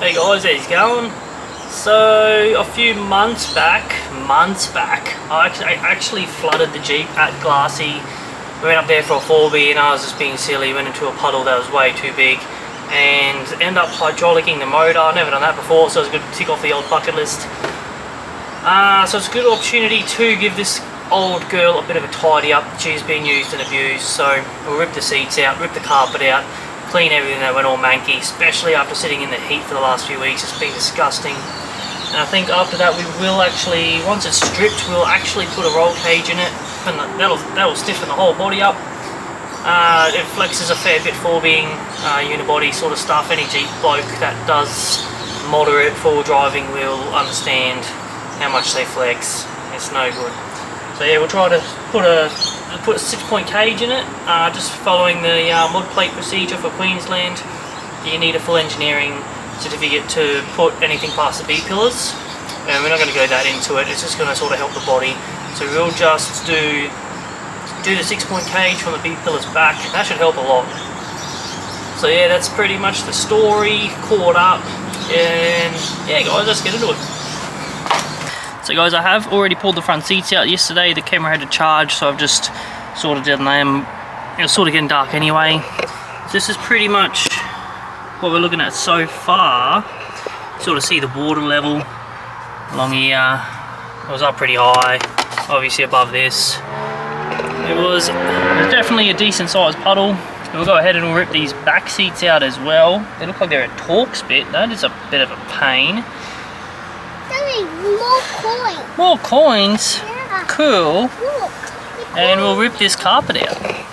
Hey guys, how's it going? So a few months back, I actually flooded the Jeep at Glassy. We went up there for a 4B and I was just being silly, went into a puddle that was way too big and ended up hydraulicking the motor. I've never done that before, so it's good to tick off the old bucket list. So it's a good opportunity to give this old girl a bit of a tidy up. She's been used and abused, so we'll rip the seats out, rip the carpet out, clean everything that went all manky, especially after sitting in the heat for the last few weeks. It's been disgusting. And I think after that we will actually, once it's stripped, we'll actually put a roll cage in it, and that'll stiffen the whole body up. It flexes a fair bit for being unibody sort of stuff. Any Jeep bloke that does moderate full driving will understand how much they flex. It's no good. So yeah, we'll try to put a 6-point cage in it, just following the mod plate procedure for Queensland. You need a full engineering certificate to put anything past the B-pillars, and we're not going to go that into it. It's just going to sort of help the body. So we'll just do the 6-point cage from the B-pillars back. That should help a lot. So yeah, that's pretty much the story, caught up, and yeah guys, let's get into it. So guys, I have already pulled the front seats out. Yesterday the camera had to charge, so I've just sort of done them. It was sort of getting dark anyway. So this is pretty much what we're looking at so far. Sort of see the water level along here. It was up pretty high, obviously above this. It was definitely a decent sized puddle. We'll go ahead and we'll rip these back seats out as well. They look like they're a Torx bit. That is a bit of a pain. More coins. More coins? Yeah. Cool. Look. And we'll rip this carpet out.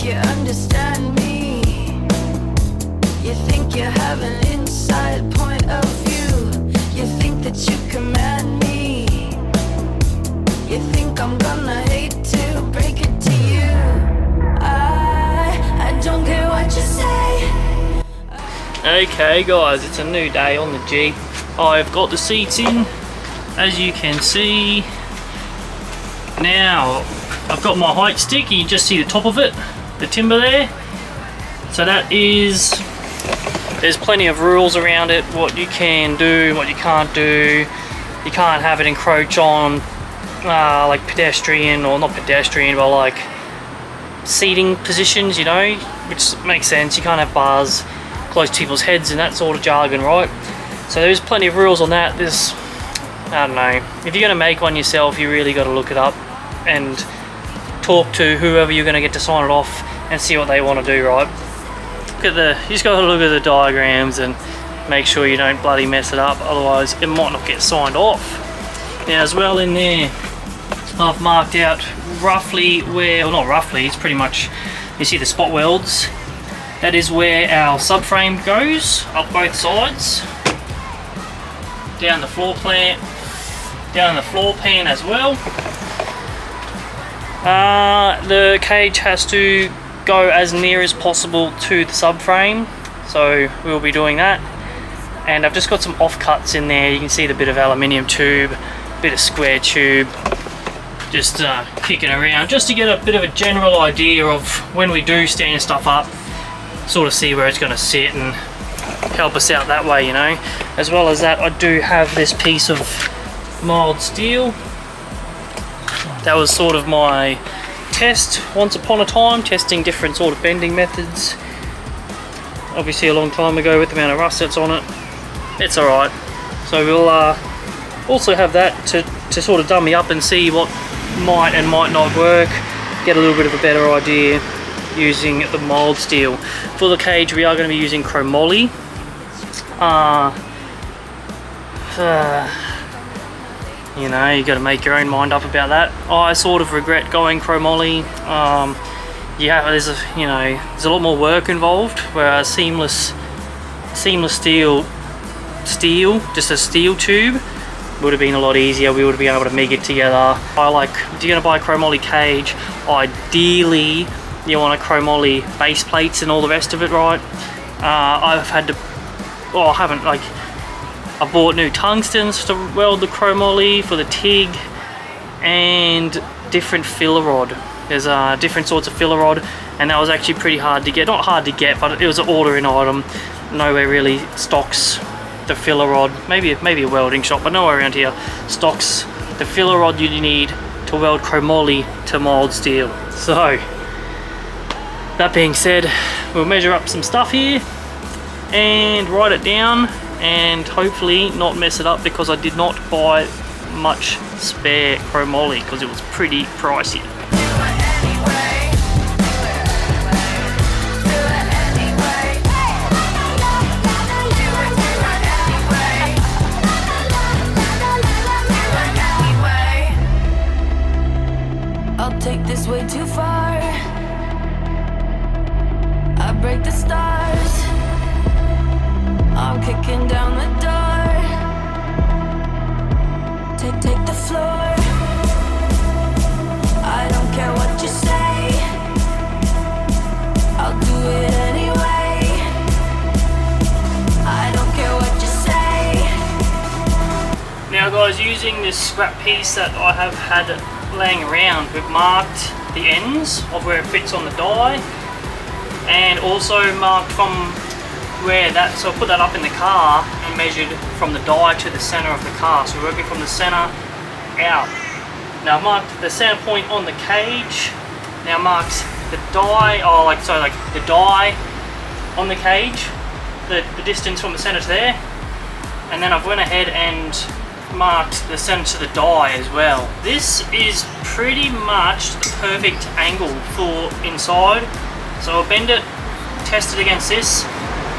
You understand me. You think you have an inside point of view. You think that you command me. You think I'm gonna hate to break it to you. I don't care what you Okay guys, it's a new day on the Jeep. I've got the seats in, as you can see. Now, I've got my height stick, you can just see the top of it, the timber there. So that is, there's plenty of rules around it, what you can do, what you can't do. You can't have it encroach on like pedestrian, or not pedestrian, but like seating positions, you know, which makes sense. You can't have bars close to people's heads and that sort of jargon, right? So there's plenty of rules on that. There's, I don't know, if you're going to make one yourself, you really got to look it up and talk to whoever you're going to get to sign it off and see what they want to do, right? Look at the, you just got to look at the diagrams and make sure you don't bloody mess it up, otherwise it might not get signed off. Now as well in there, I've marked out roughly where, well not roughly, it's pretty much, you see the spot welds. That is where our subframe goes, up both sides. Down the floor plan, down the floor pan as well. The cage has to go as near as possible to the subframe, so we'll be doing that. And I've just got some offcuts in there. You can see the bit of aluminium tube, bit of square tube, just kicking around, just to get a bit of a general idea of when we do stand stuff up, sort of see where it's going to sit and help us out that way, you know. As well as that, I do have this piece of mild steel. That was sort of my test once upon a time, testing different sort of bending methods. Obviously a long time ago with the amount of rust that's on it. It's alright. So we'll also have that to sort of dummy up and see what might and might not work. Get a little bit of a better idea using the mild steel. For the cage we are going to be using Chromoly. You know, you got to make your own mind up about that. I sort of regret going Chromoly. Yeah, there's a lot more work involved, whereas seamless steel, just a steel tube, would have been a lot easier. We would have been able to make it together. If you're going to buy a Chromoly cage, ideally you want a Chromoly base plates and all the rest of it, right? I've had to, well, I haven't, like, I bought new tungstens to weld the Chromoly for the TIG, and different filler rod. There's different sorts of filler rod, and that was actually pretty hard to get. Not hard to get, but it was an ordering item. Nowhere really stocks the filler rod. Maybe a welding shop, but nowhere around here stocks the filler rod you need to weld Chromoly to mild steel. So that being said, we'll measure up some stuff here and write it down, and hopefully not mess it up, because I did not buy much spare Chromoly because it was pretty pricey. I'll take this way too far. I break the stars. I'm kicking down the door. Take the floor. I don't care what you say. I'll do it anyway. I don't care what you say. Now guys, using this scrap piece that I have had laying around, we've marked the ends of where it fits on the die, and also marked from where that, so I put that up in the car and measured from the die to the center of the car, so we're working from the center out. Now I've marked the center point on the cage, now marked the die, the die on the cage, the distance from the center to there, and then I've went ahead and marked the center to the die as well. This is pretty much the perfect angle for inside, so I'll bend it, test it against this.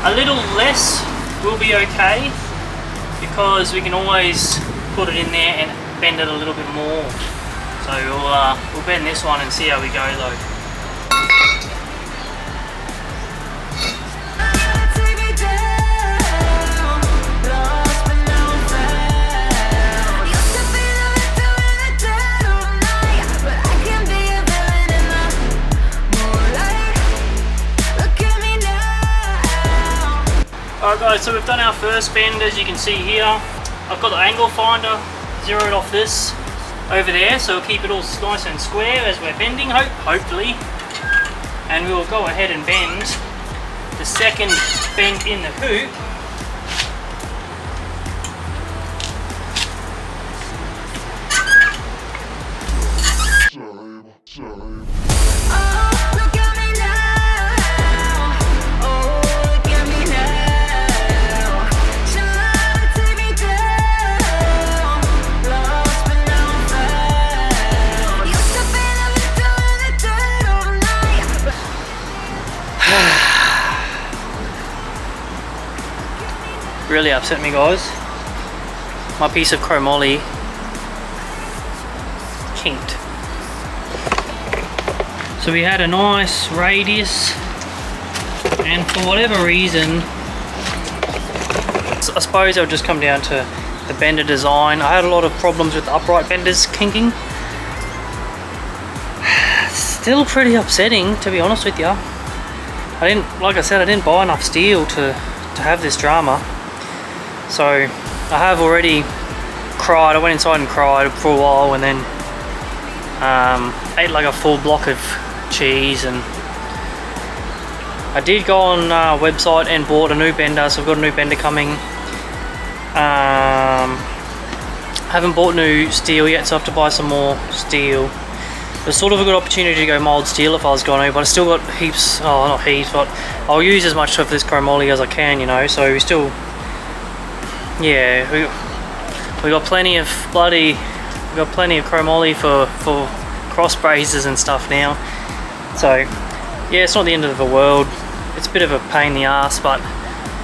A little less will be okay, because we can always put it in there and bend it a little bit more. So we'll bend this one and see how we go though. Alright guys, so we've done our first bend, as you can see here. I've got the angle finder zeroed off this over there, so we'll keep it all nice and square as we're bending, hopefully. And we'll go ahead and bend the second bend in the hoop. Really upset me, guys. My piece of chromoly kinked. So we had a nice radius, and for whatever reason, I suppose it would just come down to the bender design. I had a lot of problems with the upright benders kinking. Still pretty upsetting, to be honest with you. Like I said, I didn't buy enough steel to have this drama. So I have already cried. I went inside and cried for a while, and then ate like a full block of cheese. And I did go on a website and bought a new bender, so I've got a new bender coming. Haven't bought new steel yet, so I have to buy some more steel. It was sort of a good opportunity to go mild steel if I was going to, but I still got heaps, oh not heaps, but I'll use as much of this chromoly as I can, you know, so we still, yeah, we got plenty of chromoly for cross braces and stuff now. So yeah, it's not the end of the world. It's a bit of a pain in the ass, but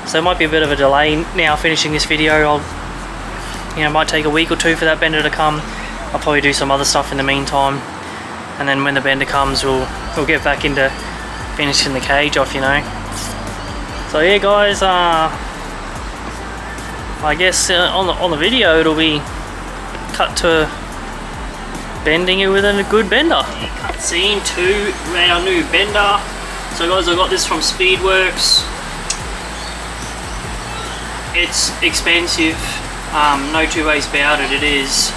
so it might be a bit of a delay now finishing this video. It might take a week or two for that bender to come. I'll probably do some other stuff in the meantime, and then when the bender comes, we'll get back into finishing the cage off, you know. So yeah, guys, I guess on the video it'll be cut to bending it with a good bender. Cut scene 2, our new bender. So guys, I got this from Speedworks. It's expensive, no two ways about it. It is.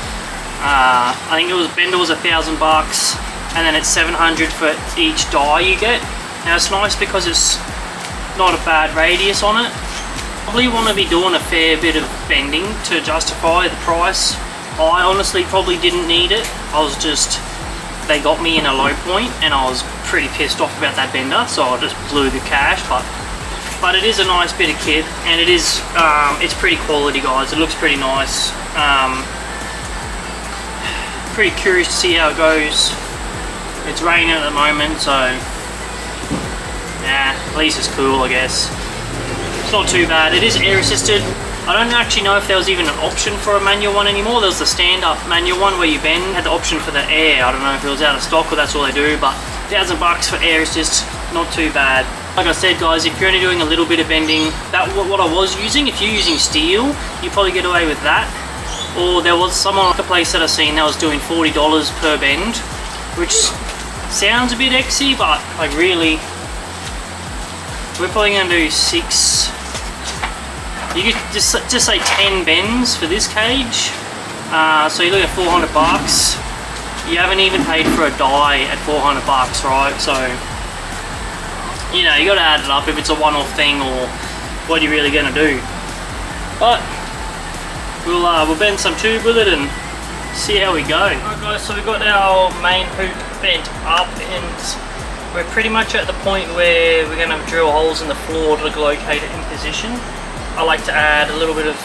I think bender was $1,000, and then it's $700 for each die you get. Now it's nice because it's not a bad radius on it. Probably want to be doing a fair bit of bending to justify the price. I honestly probably didn't need it. They got me in a low point, and I was pretty pissed off about that bender, so I just blew the cash. But it is a nice bit of kit, and it is it's pretty quality, guys. It looks pretty nice. Pretty curious to see how it goes. It's raining at the moment, so yeah, at least it's cool, I guess. It's not too bad. It is air assisted. I don't actually know if there was even an option for a manual one anymore. There was the stand-up manual one where you bend, had the option for the air. I don't know if it was out of stock or that's all they do, but $1,000 for air assist, not too bad. Like I said, guys, if you're only doing a little bit of bending, what I was using, if you're using steel, you probably get away with that. Or there was someone like a place that I've seen that was doing $40 per bend, which sounds a bit exy, but like really, we're probably going to do 6. You could just say 10 bends for this cage. So you're looking at $400. You haven't even paid for a die at $400, right? So you know, you got to add it up if it's a one-off thing, or what are you really going to do. But we'll bend some tube with it and see how we go. Alright guys, so we've got our main hoop bent up, and we're pretty much at the point where we're going to drill holes in the floor to locate it in position. I like to add a little bit of,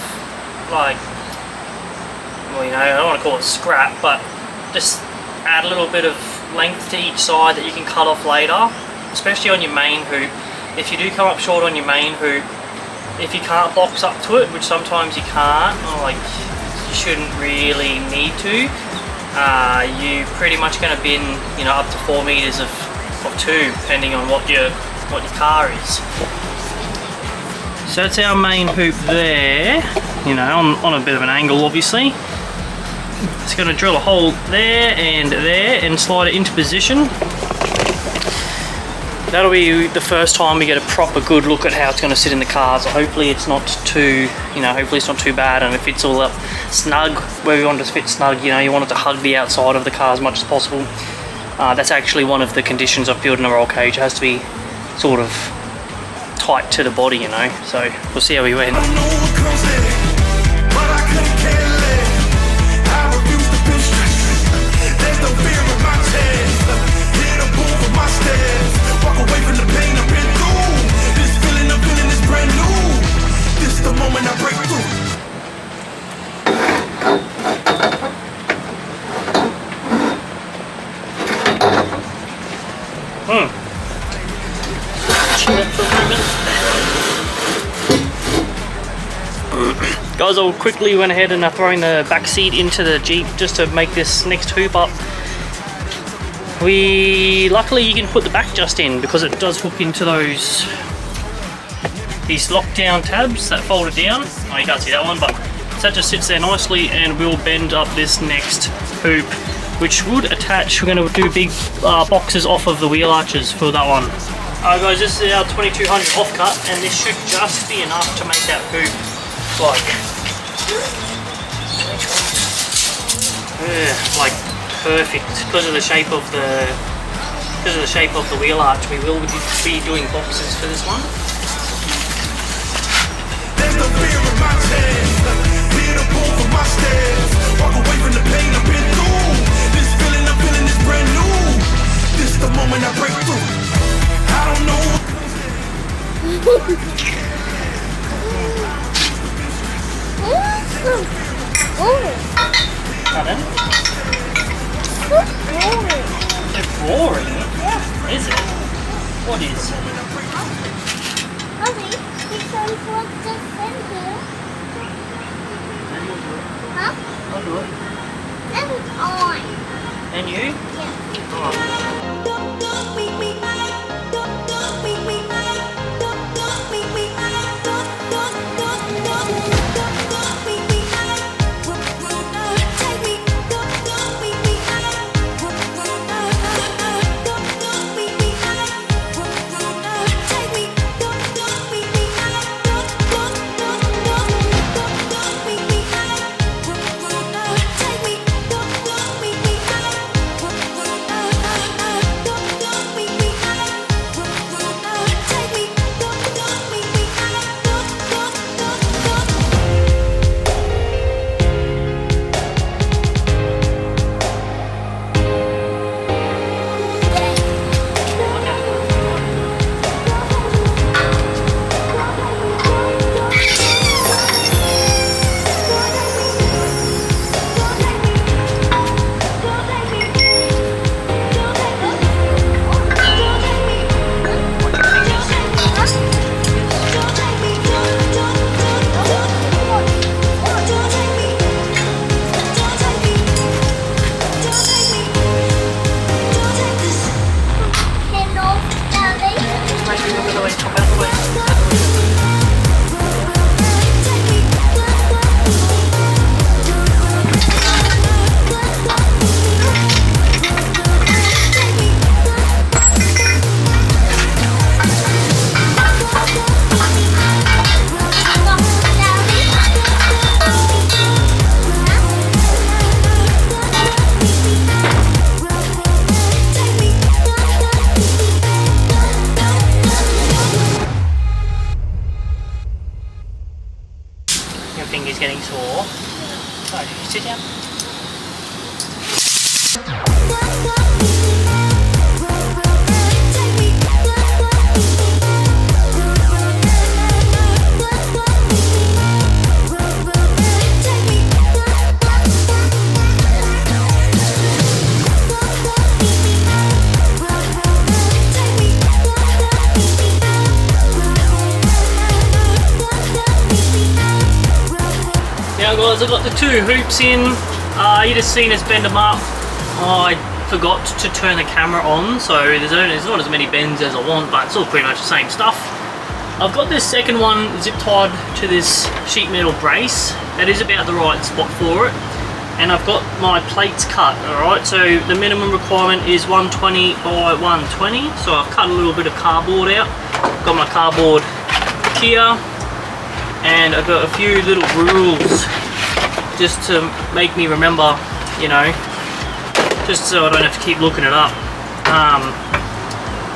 like, well, you know, I don't want to call it scrap, but just add a little bit of length to each side that you can cut off later, especially on your main hoop. If you do come up short on your main hoop, if you can't box up to it, which sometimes you can't, or like you shouldn't really need to, you're pretty much going to bin, you know, up to 4 meters of tube, depending on what your car is. So that's our main hoop there, you know, on a bit of an angle, obviously. It's going to drill a hole there and slide it into position. that'll be the first time we get a proper good look at how it's going to sit in the car. So hopefully it's not too, hopefully it's not too bad, and it fits all up snug where we want it to fit snug. You want it to hug the outside of the car as much as possible. That's actually one of the conditions of building a roll cage. It has to be sort of tight to the body, so we'll see how we went. Guys, I quickly went ahead and throwing the back seat into the Jeep just to make this next hoop up. Luckily you can put the back just in because it does hook into these lockdown tabs that fold it down. Oh, you can't see that one, but that just sits there nicely, and we'll bend up this next hoop, which would attach. We're going to do big boxes off of the wheel arches for that one. Alright guys, this is our 2200 offcut, and this should just be enough to make that hoop like perfect because of the shape of the wheel arch. We will be doing boxes for this one. There's no fear in my chest. Fear to pull from my steps. Walk away from the pain I've been through. This feeling I'm feeling is brand new. This is the moment I break through. I don't know. Pardon? It's boring. Yeah. Is it? What is? Huh? I'll do it. And it's on. And you? Yeah. Oh. Finger's getting sore. Alright, sit down. Now guys, I've got the two hoops in. You just seen us bend them up. I forgot to turn the camera on, so there's not as many bends as I want, but it's all pretty much the same stuff. I've got this second one zip tied to this sheet metal brace. That is about the right spot for it. and I've got my plates cut. Alright, so the minimum requirement is 120 by 120, so I've cut a little bit of cardboard out. Got my cardboard here, and I've got a few little rules just to make me remember, you know, just so I don't have to keep looking it up.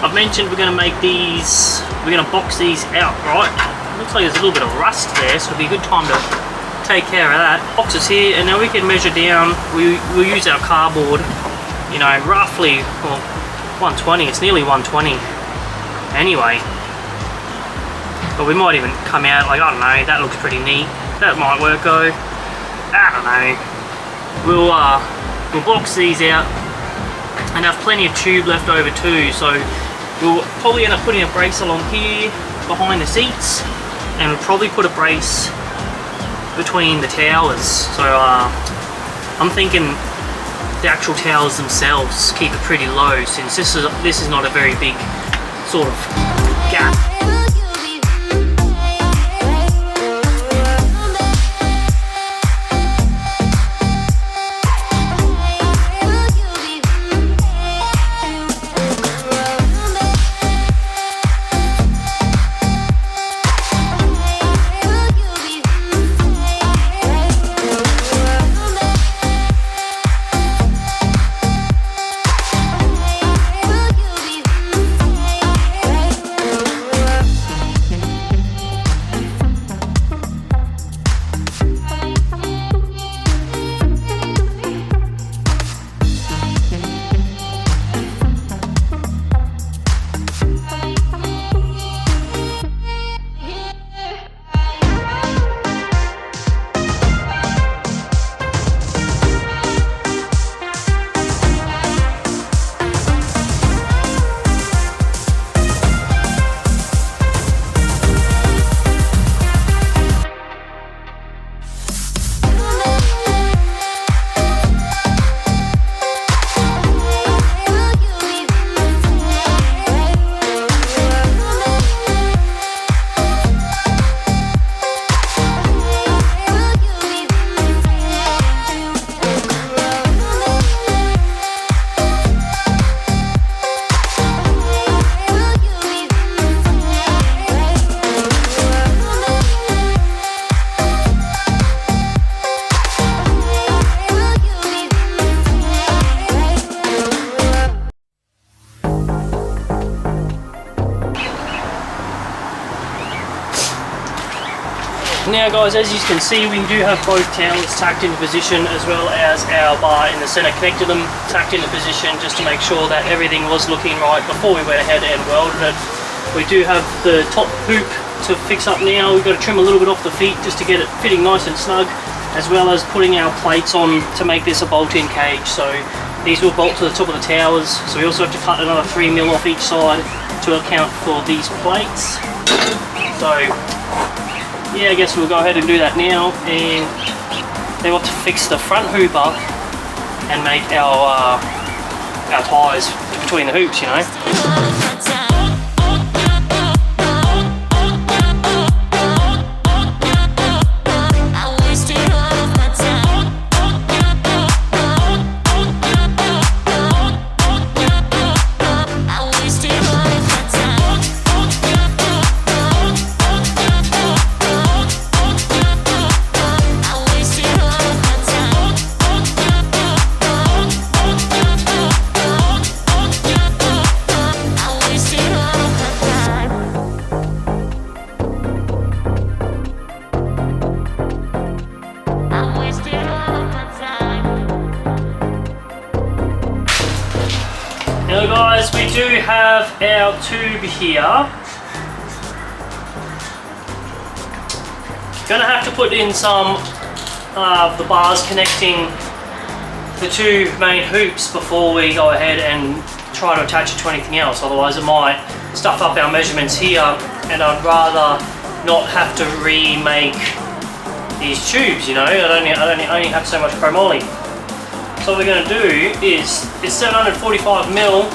I've mentioned we're going to make these, we're going to box these out, right? Looks like there's a little bit of rust there, so it'll be a good time to take care of that. Boxes here, and now we can measure down. We'll use our cardboard, you know, roughly, well, 120, it's nearly 120 anyway. But we might even come out, like, I don't know, that looks pretty neat. That might work though. I don't know. We'll box these out and have plenty of tube left over too, so we'll probably end up putting a brace along here behind the seats, and we'll probably put a brace between the towers. So I'm thinking the actual towers themselves keep it pretty low, since this is not a very big sort of gap. Now guys, as you can see, we do have both towers tacked into position, as well as our bar in the center, connected them, tacked into position, just to make sure that everything was looking right before we went ahead and welded it. We do have the top hoop to fix up now. We've got to trim a little bit off the feet just to get it fitting nice and snug, as well as putting our plates on to make this a bolt-in cage. So these will bolt to the top of the towers, so we also have to cut another 3mm off each side to account for these plates. So yeah, I guess we'll go ahead and do that now, and then we'll have to fix the front hoop up and make our ties between the hoops, you know. Now guys, we do have our tube here. Gonna have to put in some of the bars connecting the two main hoops before we go ahead and try to attach it to anything else, otherwise it might stuff up our measurements here, and I'd rather not have to remake these tubes, you know. I only have so much chromoly. So what we're going to do is, it's 745mm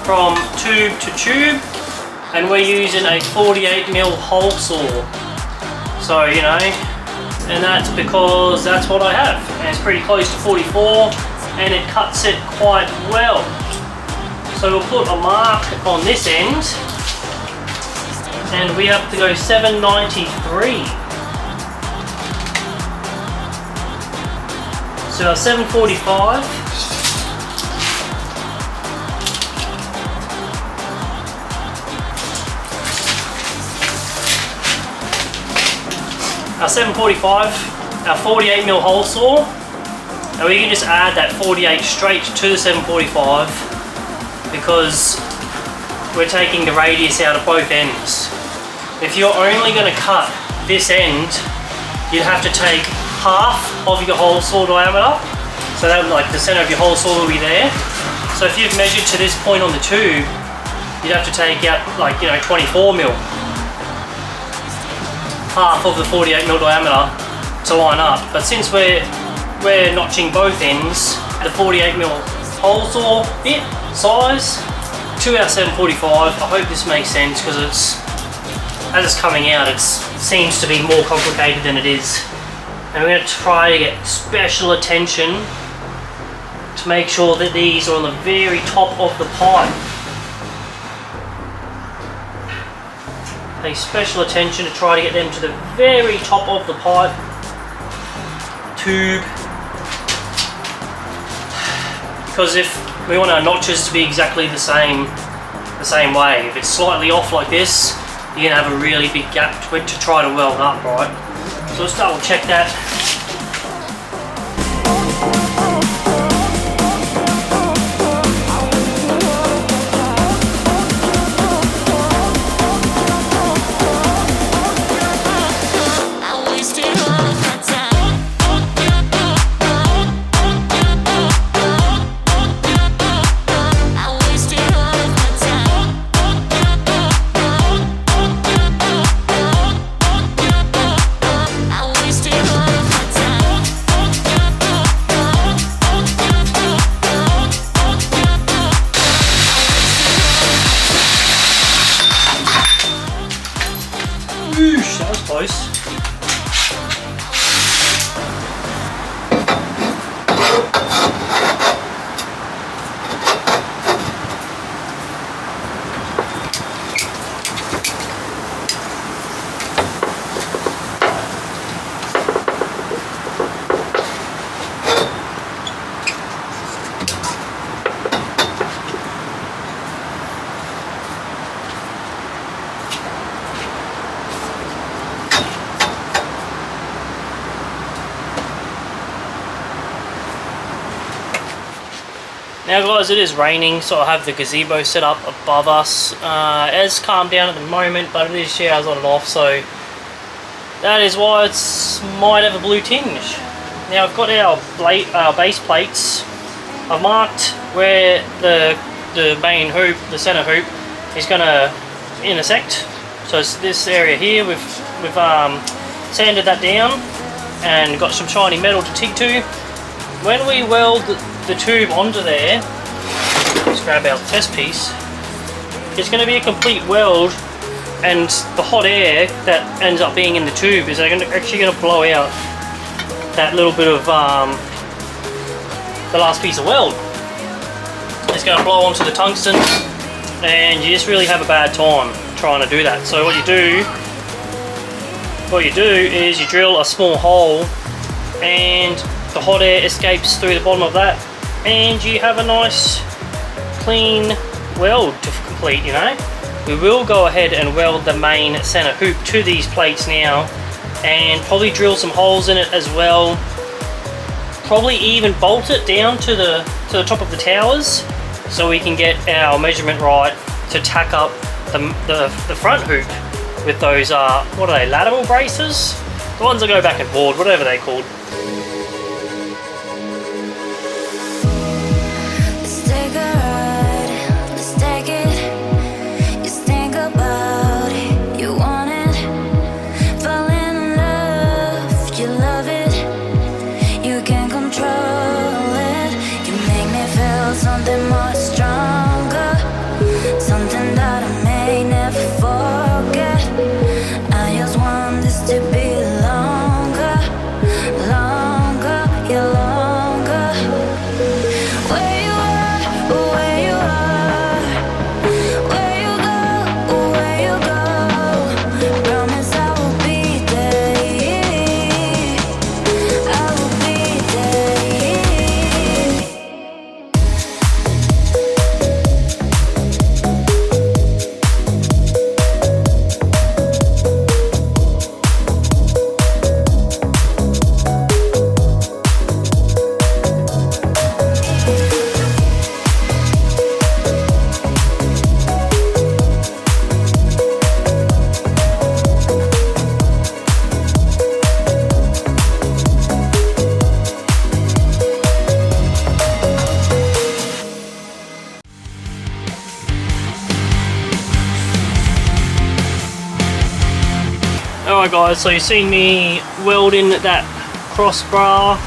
from tube to tube, and we're using a 48mm hole saw. So, you know, and that's because that's what I have, and it's pretty close to 44 and it cuts it quite well. So we'll put a mark on this end and we have to go 793. So our 745, our 745, our 48mm hole saw, and we can just add that 48 straight to the 745 because we're taking the radius out of both ends. If you're only going to cut this end, you'd have to take half of your hole saw diameter, so that like the center of your hole saw will be there. So if you've measured to this point on the tube, you'd have to take out like 24mm, half of the 48mm diameter to line up. But since we're notching both ends, the 48mm hole saw bit size to our 745. I hope this makes sense because as it's coming out, it seems to be more complicated than it is. And we're going to try to get special attention to make sure that these are on the very top of the pipe. Pay special attention to try to get them to the very top of the pipe tube, because if we want our notches to be exactly the same way, if it's slightly off like this, you're going to have a really big gap to try to weld up, right? So let's double check that. Whoosh, that was close. Now guys, it is raining, so I have the gazebo set up above us. It has calmed down at the moment, but it is showers on and off, so that is why it might have a blue tinge. Now I've got our base plates. I've marked where the main hoop, the center hoop, is going to intersect. So it's this area here. We've sanded that down and got some shiny metal to TIG to. When we weld the tube onto there, let's grab our test piece, it's going to be a complete weld, and the hot air that ends up being in the tube is actually going to blow out that little bit of the last piece of weld. It's going to blow onto the tungsten and you just really have a bad time trying to do that. So what you do is you drill a small hole and the hot air escapes through the bottom of that, and you have a nice clean weld to complete, you know. We will go ahead and weld the main center hoop to these plates now, and probably drill some holes in it as well. Probably even bolt it down to the top of the towers so we can get our measurement right to tack up the front hoop with those what are they, lateral braces? The ones that go back and forward, whatever they're called. To be longer. Alright guys, so you've seen me welding that crossbar.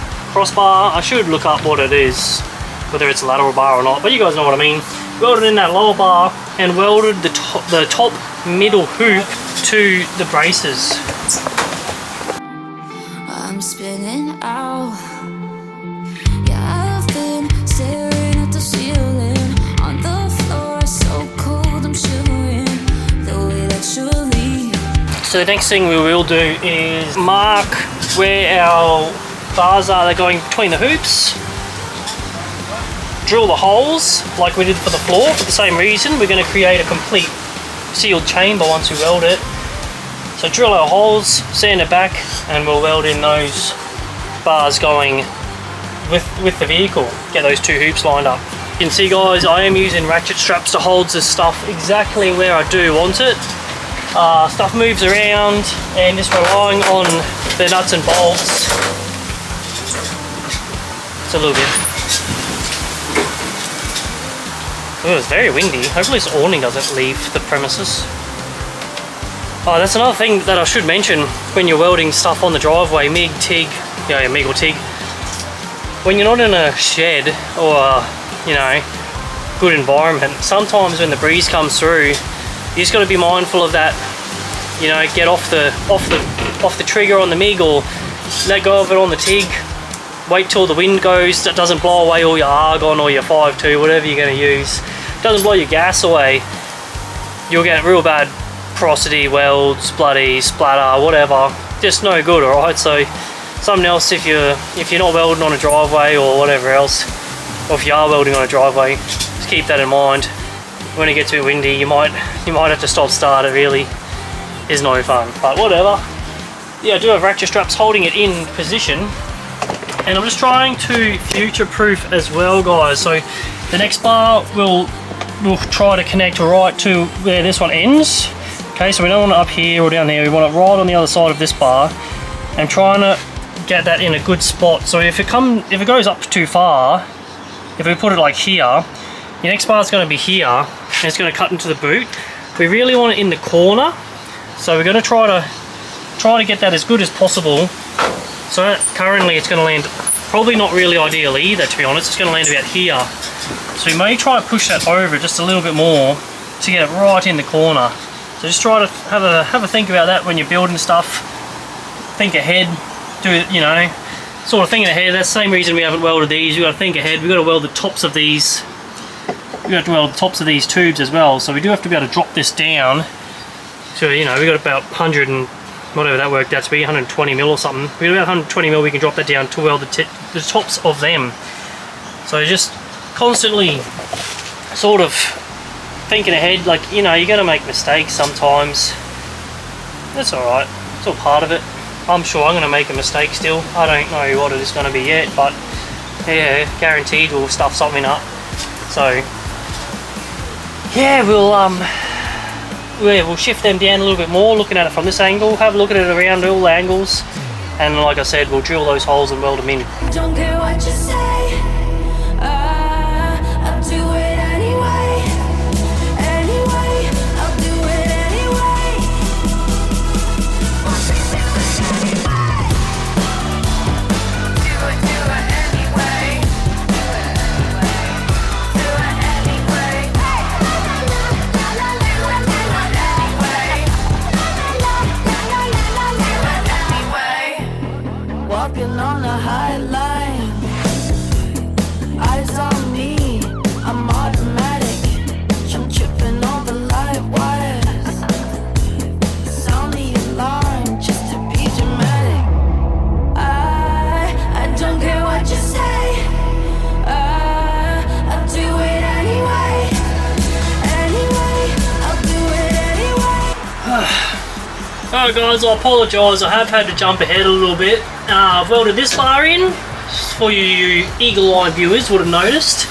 I should look up what it is, whether it's a lateral bar or not, but you guys know what I mean. Welded in that lower bar and welded the top middle hoop to the braces. I'm spinning out. Yeah, I've been staring at the ceiling. On the floor, so cold, I'm shivering. The way that you leave. So the next thing we will do is mark where our bars are. They're going between the hoops. Drill the holes like we did for the floor for the same reason. We're going to create a complete sealed chamber once we weld it. So drill our holes, sand it back, and we'll weld in those bars going with the vehicle. Get those two hoops lined up. You can see guys, I am using ratchet straps to hold this stuff exactly where I do want it. Stuff moves around and just relying on the nuts and bolts. It's a little bit. Oh, it's very windy. Hopefully this awning doesn't leave the premises. Oh, that's another thing that I should mention when you're welding stuff on the driveway, MIG, TIG, yeah, MIG or TIG. When you're not in a shed or, you know, good environment, sometimes when the breeze comes through, you just got to be mindful of that. You know, get off the trigger on the MIG or let go of it on the TIG. Wait till the wind goes, that doesn't blow away all your argon or your 5.2, whatever you're going to use. Doesn't blow your gas away. You'll get real bad porosity, welds, bloody, splatter, whatever. Just no good, alright? So something else, if you're not welding on a driveway or whatever else, or if you are welding on a driveway, just keep that in mind. When it gets a bit windy, you might have to stop start. It really is no fun, but whatever. Yeah, I do have ratchet straps holding it in position, and I'm just trying to future-proof as well, guys. So the next bar we'll try to connect right to where this one ends. Okay, so we don't want it up here or down there. We want it right on the other side of this bar. I'm trying to get that in a good spot. So if it goes up too far, if we put it like here, your next bar is going to be here, and it's going to cut into the boot. We really want it in the corner, so we're going to try to get that as good as possible. So currently it's going to land probably not really ideal either, to be honest. It's going to land about here. So we may try to push that over just a little bit more to get it right in the corner. So just try to have a think about that when you're building stuff. Think ahead, do it, you know, sort of thinking ahead. That's the same reason we haven't welded these. We've got to think ahead. We've got to weld the tops of these. We've got to weld the tops of these tubes as well. So we do have to be able to drop this down. So, you know, we've got about 100 and whatever that worked out to be, 120 mil or something. We've got about 120 mil, we can drop that down to weld the tops of them. So just constantly sort of thinking ahead, like, you know, you're going to make mistakes sometimes. That's alright, it's all part of it. I'm sure I'm going to make a mistake still. I don't know what it is going to be yet, but yeah, guaranteed we'll stuff something up. So yeah, we'll shift them down a little bit more, looking at it from this angle, have a look at it around all the angles, and like I said, we'll drill those holes and weld them in. Don't care what you say, I'll do it anyway. Anyway, I'll do it anyway. Do it anyway. Do it anyway. Walking on a high line, eyes on me, I'm automatic. I'm tripping on the light wires. Sound the alarm just to be dramatic. I don't care what you say, I'll do it anyway. Anyway, I'll do it anyway. Alright guys, I apologise, I have had to jump ahead a little bit. I've welded this bar in, for you eagle-eyed viewers would have noticed.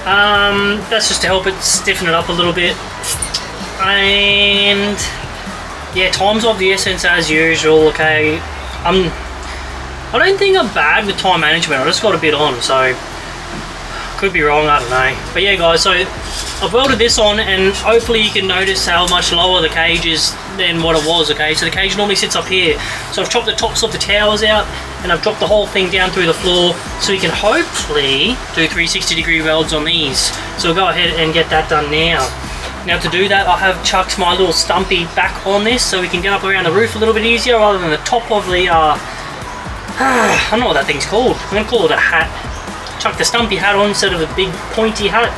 That's just to help it stiffen it up a little bit. And yeah, time's of the essence as usual, okay. I don't think I'm bad with time management, I just got a bit on, so could be wrong, I don't know. But yeah guys, so I've welded this on, and hopefully you can notice how much lower the cage is than what it was, okay? So the cage normally sits up here. So I've chopped the tops of the towers out, and I've dropped the whole thing down through the floor, so we can hopefully do 360-degree welds on these. So we'll go ahead and get that done now. Now to do that, I have chucked my little stumpy back on this, so we can get up around the roof a little bit easier, rather than the top of the, I don't know what that thing's called. I'm gonna call it a hat. Chuck the stumpy hat on instead of a big pointy hat,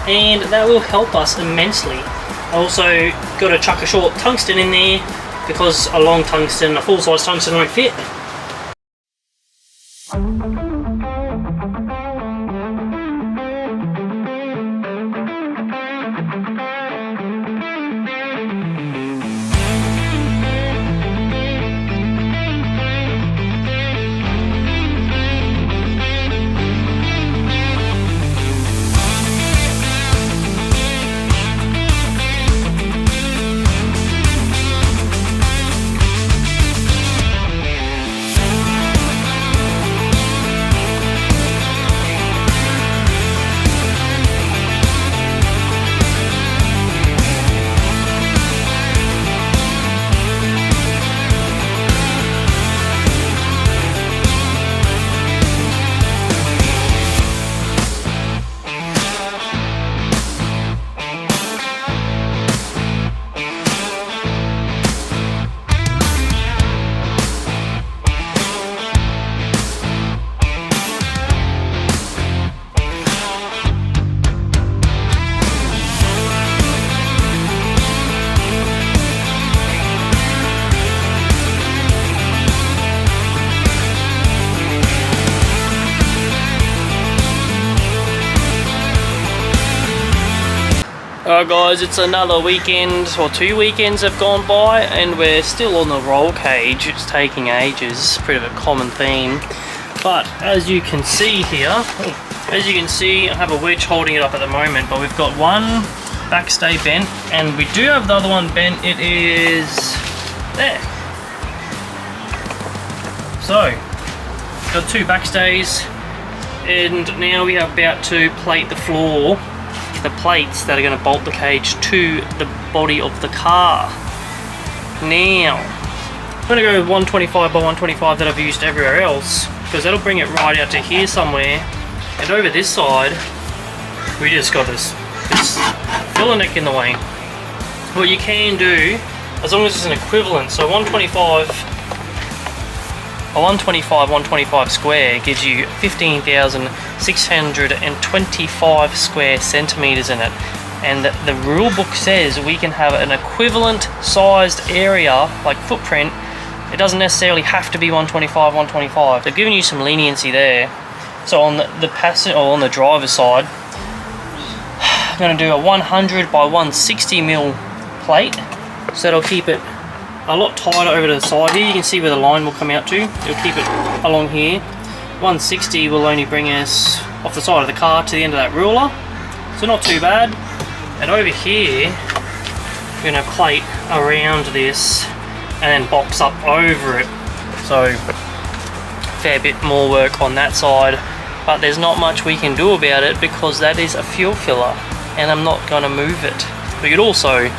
and that will help us immensely. I also got to chuck a short tungsten in there, because a long tungsten, a full-size tungsten won't fit. Alright guys, it's another weekend, or 2 weekends have gone by, and we're still on the roll cage. It's taking ages, pretty of a common theme. But as you can see here, I have a wedge holding it up at the moment, but we've got one backstay bent, and we do have the other one bent. It is there. So, got 2 backstays, and now we are about to plate the floor, the plates that are going to bolt the cage to the body of the car. Now, I'm going to go with 125 by 125 that I've used everywhere else, because that'll bring it right out to here somewhere. And over this side, we just got this filler neck in the way. What you can do, as long as it's an equivalent, so 125 square gives you 15,625 square centimeters in it, and the rule book says we can have an equivalent sized area, like footprint. It doesn't necessarily have to be 125. They're giving you some leniency there. So on the passenger, or on the driver's side, I'm going to do a 100 by 160 mil plate, so that'll keep it a lot tighter over to the side here. You can see where the line will come out to. It'll keep it along here. 160 will only bring us off the side of the car to the end of that ruler, so not too bad. And over here, we're going to plate around this and then box up over it. So fair bit more work on that side, but there's not much we can do about it because that is a fuel filler and I'm not going to move it. We could also,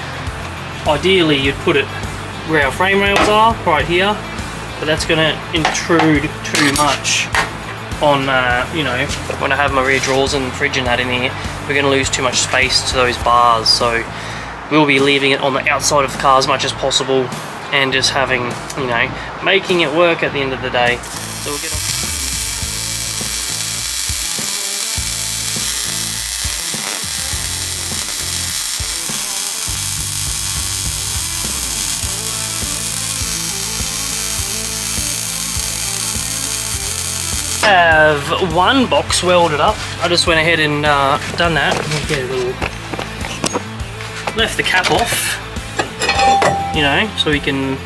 ideally, you'd put it where our frame rails are, right here, but that's going to intrude too much on, you know, when I have my rear drawers and fridge and that in here, we're going to lose too much space to those bars. So we'll be leaving it on the outside of the car as much as possible and just having, you know, making it work at the end of the day. So we'll get on. Have one box welded up. I just went ahead and done that. Get a little, left the cap off, you know, so we can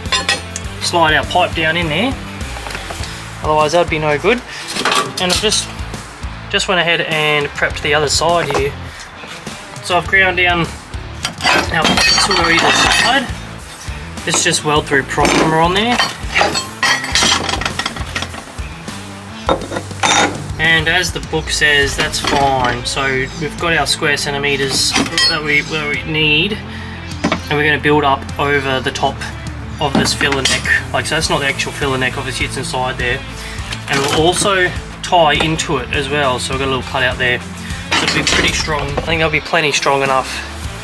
slide our pipe down in there. Otherwise that'd be no good. And I've just went ahead and prepped the other side here. So I've ground down our pipes on either side. It's just weld through primer on there. And as the book says, that's fine. So we've got our square centimeters that we need, and we're going to build up over the top of this filler neck. Like, so that's not the actual filler neck, obviously it's inside there. And we'll also tie into it as well. So we've got a little cut out there. So it'll be pretty strong. I think that'll be plenty strong enough.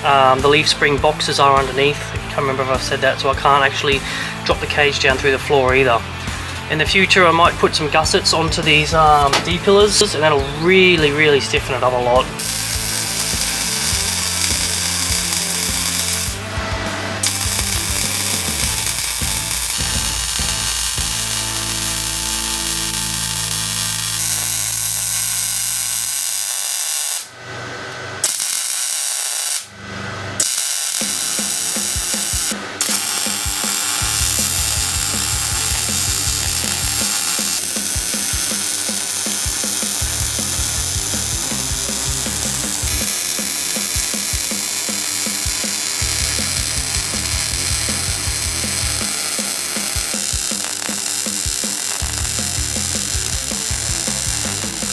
The leaf spring boxes are underneath. I can't remember if I've said that, so I can't actually drop the cage down through the floor either. In the future, I might put some gussets onto these D-pillars, and that'll really stiffen it up a lot.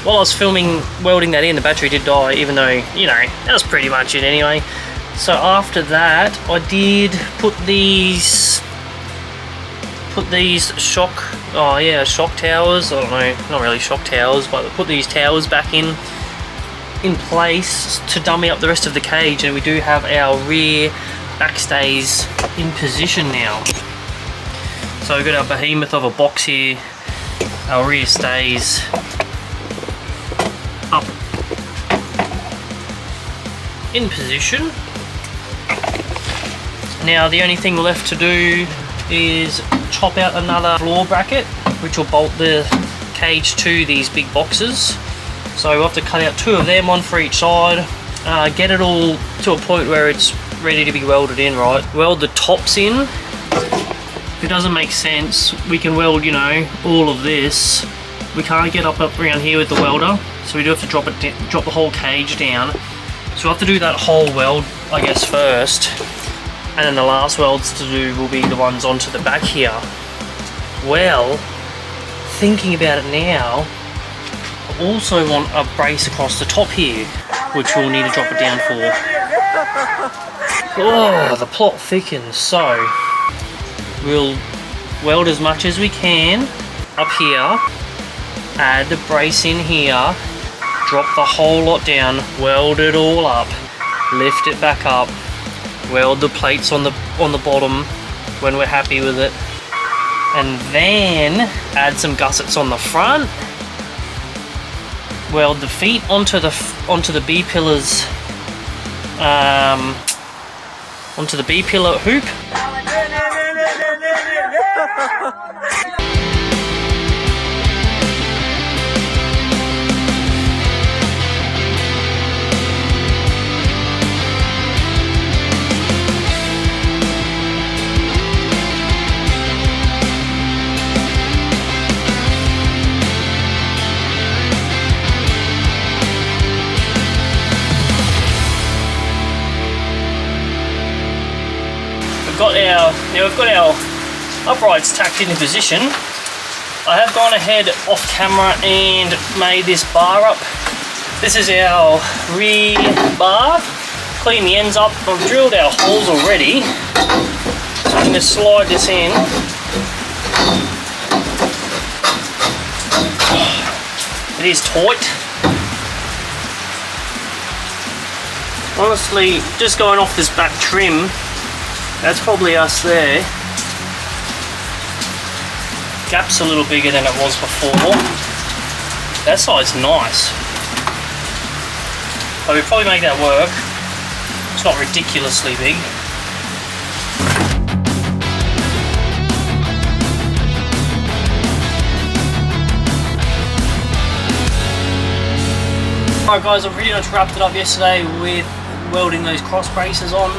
While I was filming welding that in, the battery did die, even though, you know, that was pretty much it anyway. So after that, I did put these shock towers, I don't know, not really shock towers, but I put these towers back in place to dummy up the rest of the cage, and we do have our rear backstays in position now. So we've got our behemoth of a box here, our rear stays up in position. Now the only thing left to do is chop out another floor bracket, which will bolt the cage to these big boxes. So we'll have to cut out 2 of them, 1 for each side, get it all to a point where it's ready to be welded in, right? Weld the tops in. If it doesn't make sense, we can weld, you know, all of this. We can't get up around here with the welder, so we do have to drop the whole cage down. So we'll have to do that whole weld, I guess, first, and then the last welds to do will be the ones onto the back here. Well, thinking about it now, I also want a brace across the top here, which we'll need to drop it down for. Oh, the plot thickens. So we'll weld as much as we can up here, add the brace in here, drop the whole lot down, weld it all up, lift it back up, weld the plates on the bottom when we're happy with it, and then add some gussets on the front, weld the feet onto the B pillars, onto the B pillar hoop. We've got our uprights tacked into position. I have gone ahead off camera and made this bar up. This is our rear bar. Clean the ends up. I've drilled our holes already, so I'm going to slide this in. It is tight. Honestly, just going off this back trim, that's probably us there. Gap's a little bigger than it was before. That side's nice. But we probably make that work. It's not ridiculously big. Alright guys, I've pretty much wrapped it up yesterday with welding those cross braces on.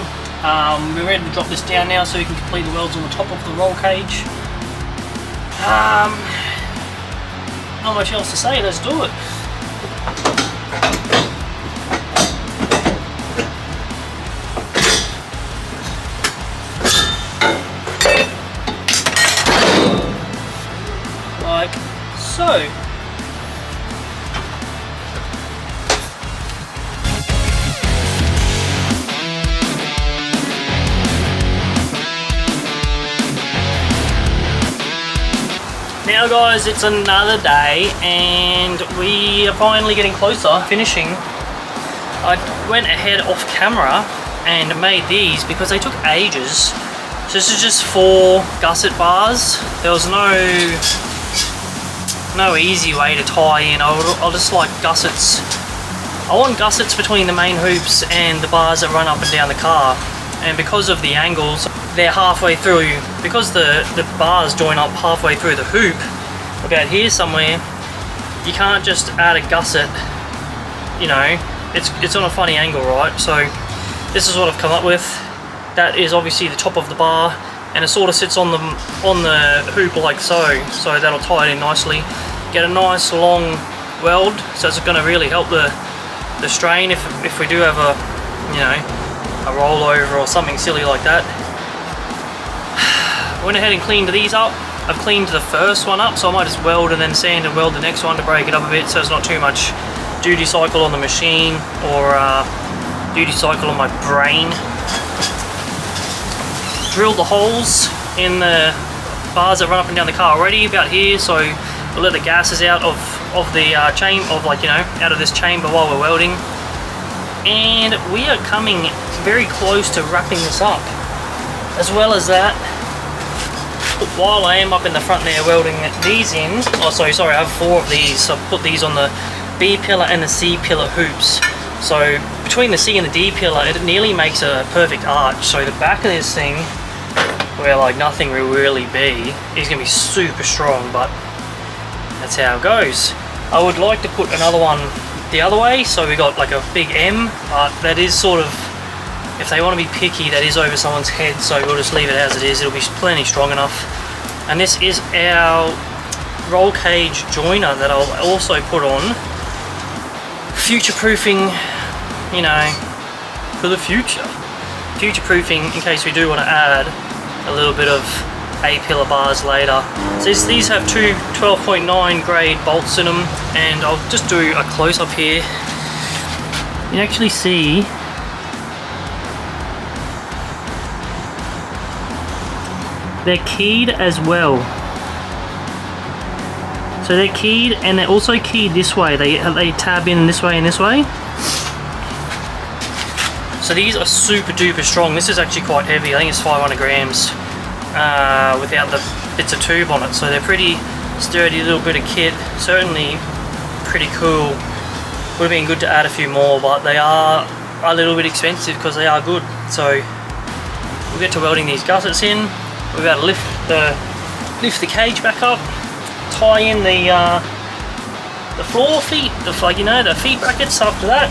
We're ready to drop this down now so we can complete the welds on the top of the roll cage. Not much else to say, let's do it. Like so. Now guys, it's another day and we are finally getting closer, finishing. I went ahead off camera and made these because they took ages. So this is just 4 gusset bars. There was no easy way to tie in. I'll just like gussets. I want gussets between the main hoops and the bars that run up and down the car. And because of the angles, they're halfway through, because the bars join up halfway through the hoop, about here somewhere, you can't just add a gusset, you know, it's on a funny angle, right? So this is what I've come up with. That is obviously the top of the bar, and it sort of sits on the hoop like so that'll tie it in nicely. Get a nice long weld, so it's going to really help the strain if we do have a, you know, a rollover or something silly like that. Went ahead and cleaned these up. I've cleaned the first one up, so I might just weld and then sand and weld the next one to break it up a bit so it's not too much duty cycle on the machine or duty cycle on my brain. Drilled the holes in the bars that run up and down the car already about here, so we'll let the gases out of the chain, like, you know, out of this chamber while we're welding. And we are coming very close to wrapping this up. As well as that, while I am up in the front there welding these in, oh sorry, I have 4 of these, so I've put these on the B pillar and the C pillar hoops. So between the C and the D pillar, it nearly makes a perfect arch. So the back of this thing, where like nothing will really be, is going to be super strong, but that's how it goes. I would like to put another one the other way, so we got like a big M, but that is sort of, if they want to be picky, that is over someone's head, so we'll just leave it as it is. It'll be plenty strong enough. And this is our roll cage joiner that I'll also put on, future-proofing, you know, for the future. Future-proofing in case we do want to add a little bit of A-pillar bars later. So these have 2 12.9 grade bolts in them, and I'll just do a close-up here. You can actually see they're keyed as well. So they're keyed, and they're also keyed this way. They tab in this way and this way. So these are super duper strong. This is actually quite heavy. I think it's 500 grams without the bits of tube on it. So they're pretty sturdy little bit of kit. Certainly pretty cool. Would have been good to add a few more, but they are a little bit expensive because they are good. So we'll get to welding these gussets in. We've got to lift the cage back up, tie in the floor feet, the feet brackets after that,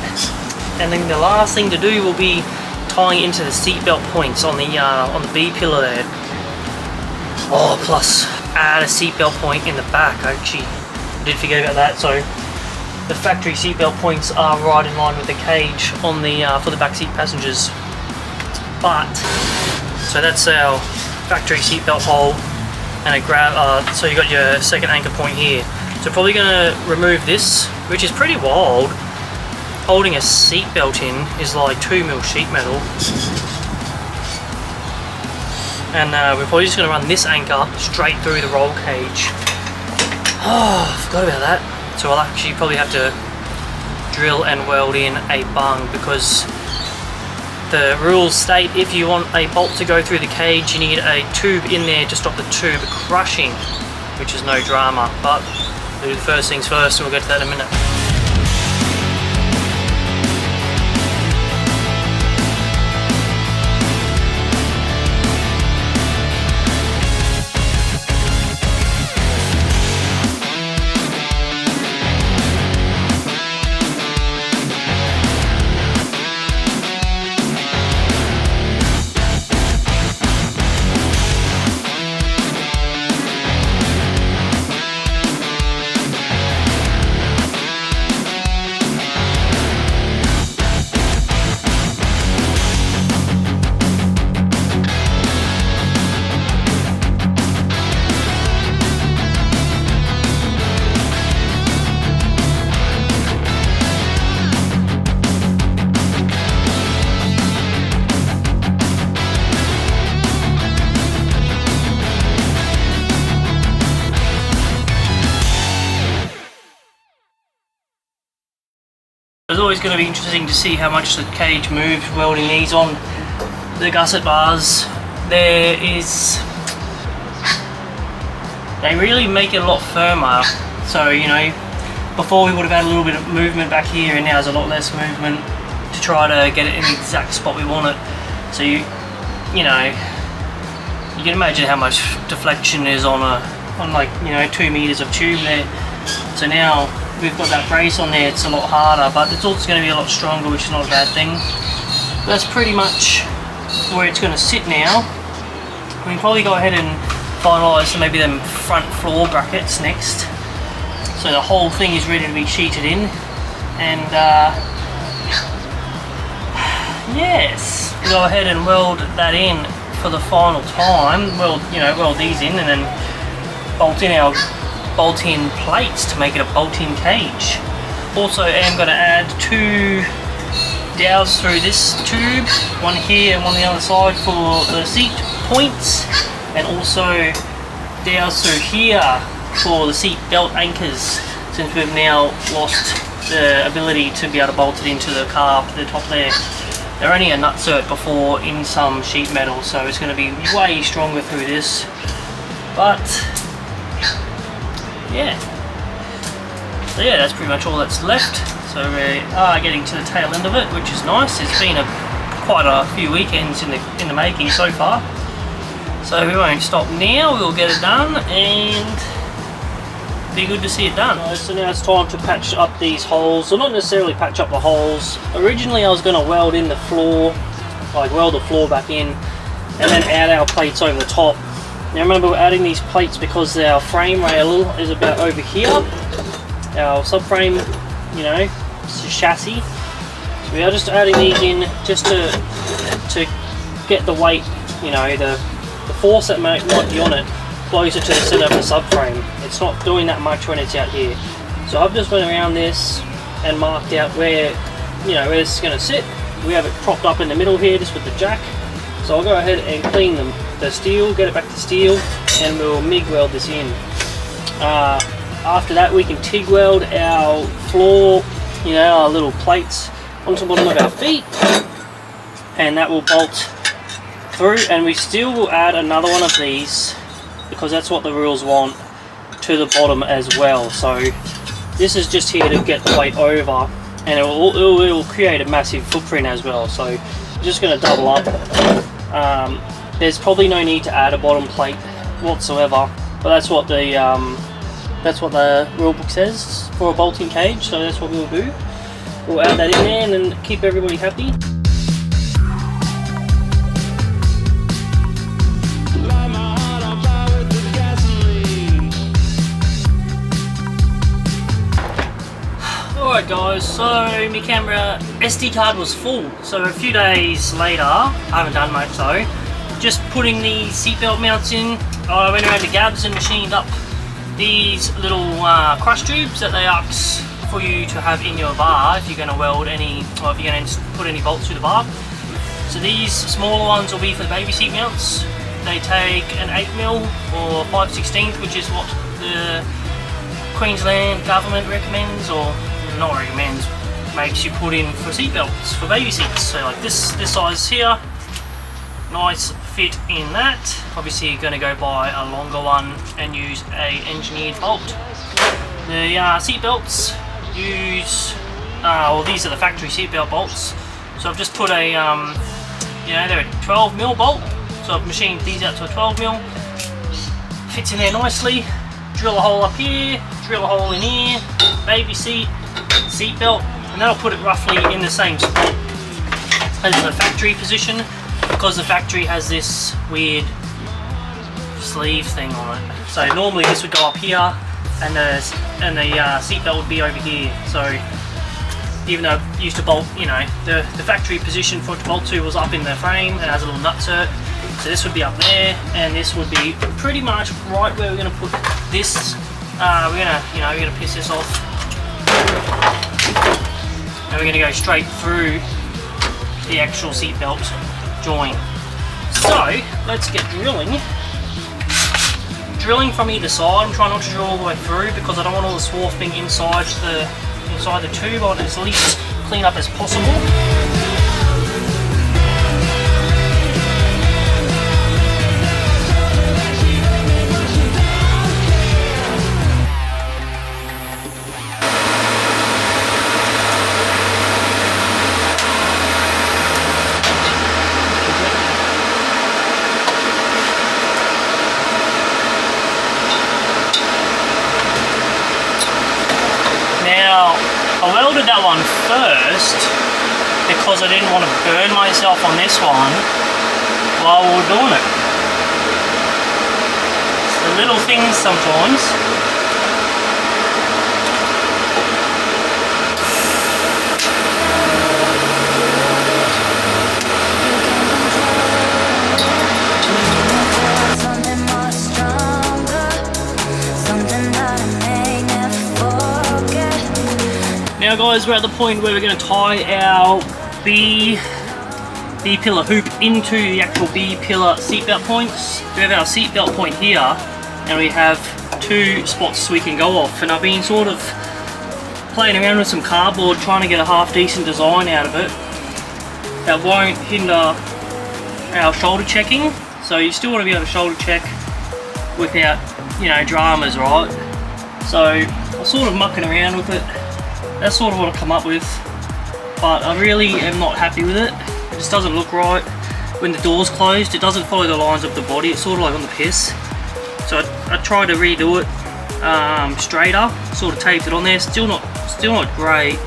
and then the last thing to do will be tying into the seat belt points on the B pillar there. Oh, plus add a seat belt point in the back. I actually did forget about that. So the factory seat belt points are right in line with the cage on the for the back seat passengers. But so that's our factory seatbelt hole, and a grab. So you got your second anchor point here. So probably going to remove this, which is pretty wild. Holding a seatbelt in is like 2mm sheet metal, and we're probably just going to run this anchor straight through the roll cage. Oh, I forgot about that. So I'll actually probably have to drill and weld in a bung, because the rules state if you want a bolt to go through the cage, you need a tube in there to stop the tube crushing, which is no drama. But we'll do the first things first, and we'll get to that in a minute. always going to be interesting to see how much the cage moves welding these on the gusset bars. They really make it a lot firmer. So, you know, before we would have had a little bit of movement back here, and now there's a lot less movement to try to get it in the exact spot we want it. So you know, you can imagine how much deflection is on like, you know, 2 meters of tube there. So now we've got that brace on there, it's a lot harder, but it's also going to be a lot stronger, which is not a bad thing. But that's pretty much where it's going to sit now. We can probably go ahead and finalise maybe them front floor brackets next. So the whole thing is ready to be sheeted in, and yes, go ahead and weld that in for the final time. Weld these in, and then bolt in our bolt-in plates to make it a bolt-in cage. Also, I'm going to add 2 dowels through this tube, one here and one on the other side for the seat points, and also dowels through here for the seat belt anchors, since we've now lost the ability to be able to bolt it into the car up to the top there. They're only a nutsert before in some sheet metal, so it's going to be way stronger through this. But yeah, so yeah, that's pretty much all that's left. So we are getting to the tail end of it, which is nice. It's been quite a few weekends in the making so far. So we won't stop now, we'll get it done and be good to see it done. So now it's time to patch up these holes. So not necessarily patch up the holes. Originally I was going to weld in the floor, like weld the floor back in, and then add our plates over the top. Now remember, we're adding these plates because our frame rail is about over here, our subframe, you know, chassis. So we are just adding these in just to get the weight, you know, the force that might be on it closer to the center of the subframe. It's not doing that much when it's out here. So I've just went around this and marked out where, you know, where this is going to sit. We have it propped up in the middle here just with the jack. So I'll go ahead and clean the steel, get it back to steel, and we'll MIG weld this in. After that we can TIG weld our floor, you know, our little plates onto the bottom of our feet, and that will bolt through, and we still will add another one of these because that's what the rules want, to the bottom as well. So this is just here to get the weight over, and it will create a massive footprint as well. So I'm just going to double up. There's probably no need to add a bottom plate whatsoever, but that's what the rule book says for a bolting cage, so that's what we'll do. We'll add that in there and then keep everybody happy. Alright guys, so my camera SD card was full, so a few days later, I haven't done much though, just putting the seatbelt mounts in. I went around to Gabs and machined up these little crush tubes that they ask for you to have in your bar if you're going to weld any, or if you're going to put any bolts through the bar. So these smaller ones will be for the baby seat mounts. They take an 8mm or 5/16, which is what the Queensland government recommends, or not recommends, makes you put in for seat belts for baby seats. So like this size here, nice fit in that. Obviously you're going to go buy a longer one and use a engineered bolt. The seat belts use, well, these are the factory seat belt bolts. So I've just put a, you know, they're a 12mm bolt. So I've machined these out to a 12mm. Fits in there nicely. Drill a hole up here, drill a hole in here, baby seat belt, and that'll put it roughly in the same spot as the factory position, because the factory has this weird sleeve thing on it. So normally this would go up here, and the seat belt would be over here. So even though it used to bolt, you know, the factory position for it to bolt to was up in the frame and has a little nutsert. So this would be up there, and this would be pretty much right where we're going to put this. We're gonna piss this off, and we're going to go straight through the actual seat belt join. So let's get drilling. Drilling from either side. I'm trying not to drill all the way through because I don't want all the swarf being inside the tube. I want at least clean up as possible. I welded that one first because I didn't want to burn myself on this one while we were doing it. It's the little things sometimes. Now guys, we're at the point where we're going to tie our B-pillar hoop into the actual B-pillar seatbelt points. We have our seatbelt point here and we have 2 spots so we can go off, and I've been sort of playing around with some cardboard trying to get a half decent design out of it that won't hinder our shoulder checking. So you still want to be able to shoulder check without, you know, dramas, right? So I'm sort of mucking around with it. That's sort of what I come up with, but I really am not happy with it. It just doesn't look right. When the door's closed, it doesn't follow the lines of the body. It's sort of like on the piss. So I tried to redo it straighter, sort of taped it on there. Still not great.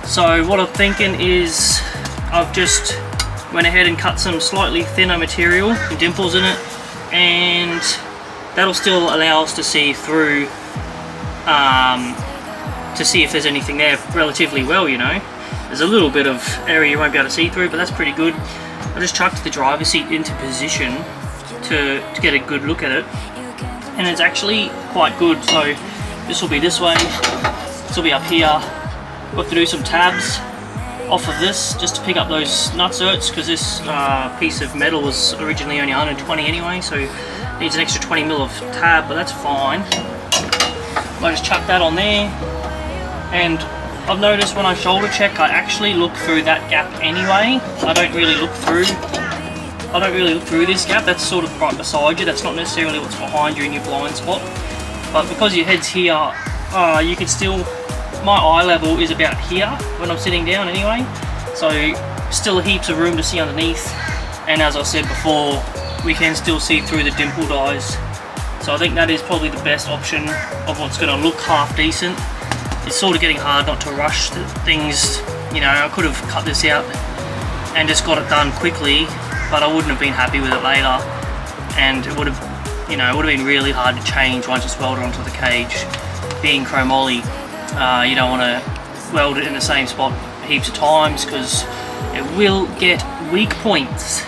So what I'm thinking is I've just went ahead and cut some slightly thinner material, some dimples in it, and that'll still allow us to see through. To see if there's anything there relatively well, you know. There's a little bit of area you won't be able to see through, but that's pretty good. I just chucked the driver's seat into position to get a good look at it, and it's actually quite good. So this will be this way, this will be up here. We'll have to do some tabs off of this just to pick up those nutserts, because this piece of metal was originally only 120 anyway, so it needs an extra 20 mil of tab, but that's fine. I'll just chuck that on there. And I've noticed when I shoulder check, I actually look through that gap anyway. I don't really look through this gap. That's sort of right beside you. That's not necessarily what's behind you in your blind spot. But because your head's here, you can still, my eye level is about here when I'm sitting down anyway. So still heaps of room to see underneath. And as I said before, we can still see through the dimpled eyes. So I think that is probably the best option of what's going to look half decent. It's sort of getting hard not to rush things. You know, I could have cut this out and just got it done quickly, but I wouldn't have been happy with it later, and it would have, you know, it would have been really hard to change once it's welded onto the cage. Being chromoly, you don't want to weld it in the same spot heaps of times because it will get weak points.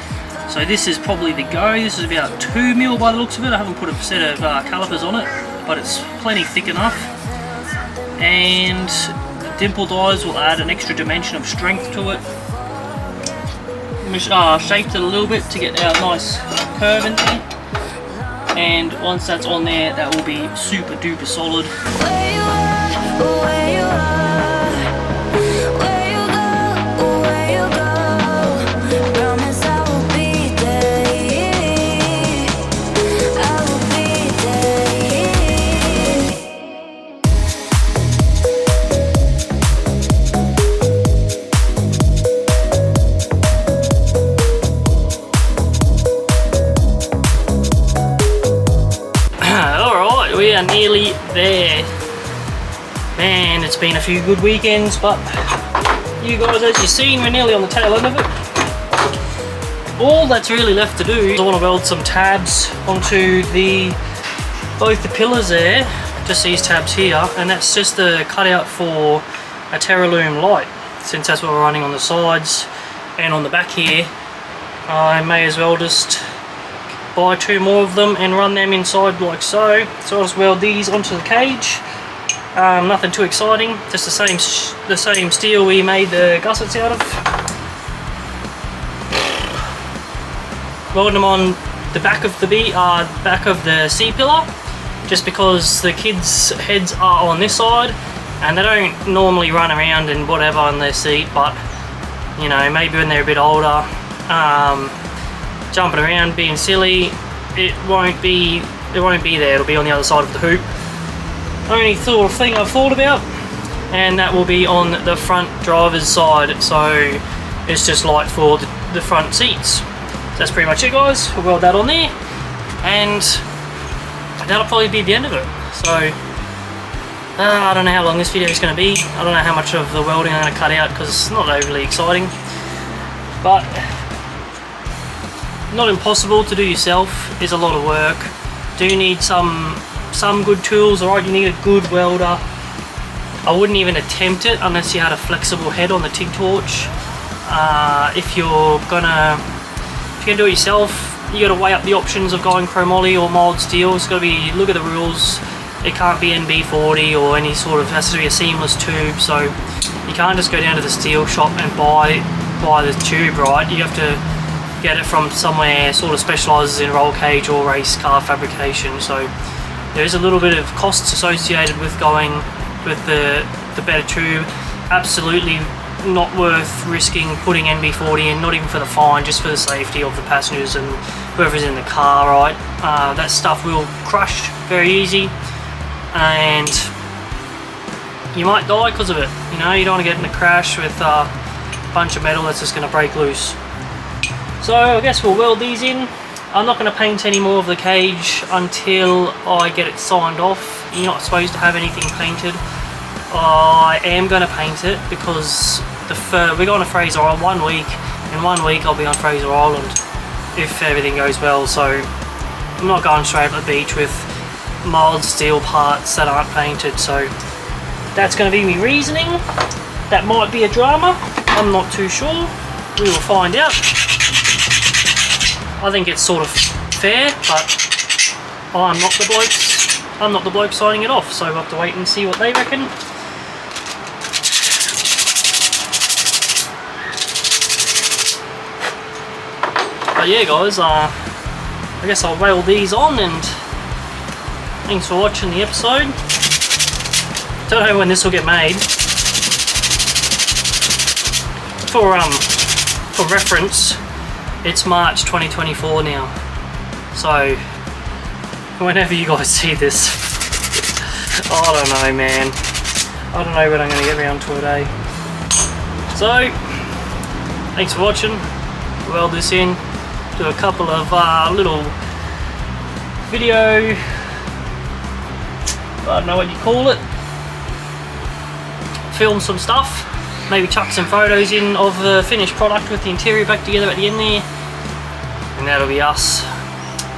So this is probably the go. This is about 2 mil by the looks of it. I haven't put a set of calipers on it, but it's plenty thick enough. And the dimpled eyes will add an extra dimension of strength to it. We shaped it a little bit to get our nice curve in there. And once that's on there, that will be super duper solid. Where you are, where you are, where you go, where you go. Promise I will be there. I will be there. Alright, we are nearly there. Man, it's been a few good weekends, but you guys, as you've seen, we're nearly on the tail end of it. All that's really left to do is I want to weld some tabs onto both the pillars there, just these tabs here, and that's just the cutout for a Terraloom light, since that's what we're running on the sides and on the back here. I may as well just buy 2 more of them and run them inside like so. So I'll just weld these onto the cage. Nothing too exciting, just the same steel we made the gussets out of. Welding them on the back of the C pillar, just because the kids' heads are on this side and they don't normally run around and whatever on their seat, but you know, maybe when they're a bit older, jumping around being silly, it won't be there. It'll be on the other side of the hoop. Only sort of thing I've thought about, and that will be on the front driver's side, so it's just light for the front seats. So that's pretty much it, guys. We'll weld that on there, and that'll probably be the end of it. So I don't know how long this video is going to be. I don't know how much of the welding I'm going to cut out because it's not overly exciting, but not impossible to do yourself. Is a lot of work. Do you need some good tools? Alright, you need a good welder. I wouldn't even attempt it unless you had a flexible head on the TIG torch. If you're gonna do it yourself, you got to weigh up the options of going chromoly or mild steel. It's got to be, look at the rules. It can't be NB40 or any sort of, has to be a seamless tube. So you can't just go down to the steel shop and buy the tube, right? You have to get it from somewhere sort of specialises in roll cage or race car fabrication. So there is a little bit of costs associated with going with the better tube. Absolutely not worth risking putting NB40 in, not even for the fine, just for the safety of the passengers and whoever's in the car, right? That stuff will crush very easy, and you might die because of it. You know, you don't want to get in a crash with a bunch of metal that's just going to break loose. So I guess we'll weld these in. I'm not going to paint any more of the cage until I get it signed off. You're not supposed to have anything painted. I am going to paint it because we're going to Fraser Island 1 week. In 1 week I'll be on Fraser Island if everything goes well. So I'm not going straight up the beach with mild steel parts that aren't painted. So that's going to be my reasoning. That might be a drama. I'm not too sure. We will find out. I think it's sort of fair, but I'm not the bloke signing it off, so we'll have to wait and see what they reckon. But yeah, guys, I guess I'll weld these on, and thanks for watching the episode. Don't know when this will get made. For reference, it's March 2024 now, so whenever you guys see this, I don't know, man. I don't know when I'm going to get around to a day. So, thanks for watching. Weld this in, do a couple of little video, I don't know what you call it, film some stuff. Maybe chuck some photos in of the finished product with the interior back together at the end there, and that'll be us.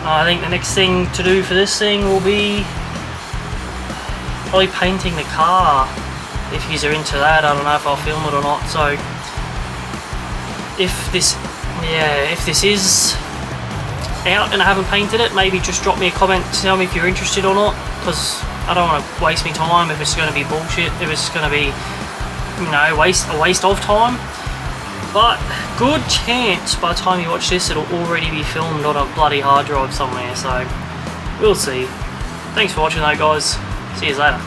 I think the next thing to do for this thing will be probably painting the car. If you're into that, I don't know if I'll film it or not. So if this is out and I haven't painted it, maybe just drop me a comment to tell me if you're interested or not, because I don't want to waste my time if it's going to be bullshit, if it's going to be, you know, a waste of time. But good chance by the time you watch this it'll already be filmed on a bloody hard drive somewhere, so we'll see. Thanks for watching though, guys. See you later.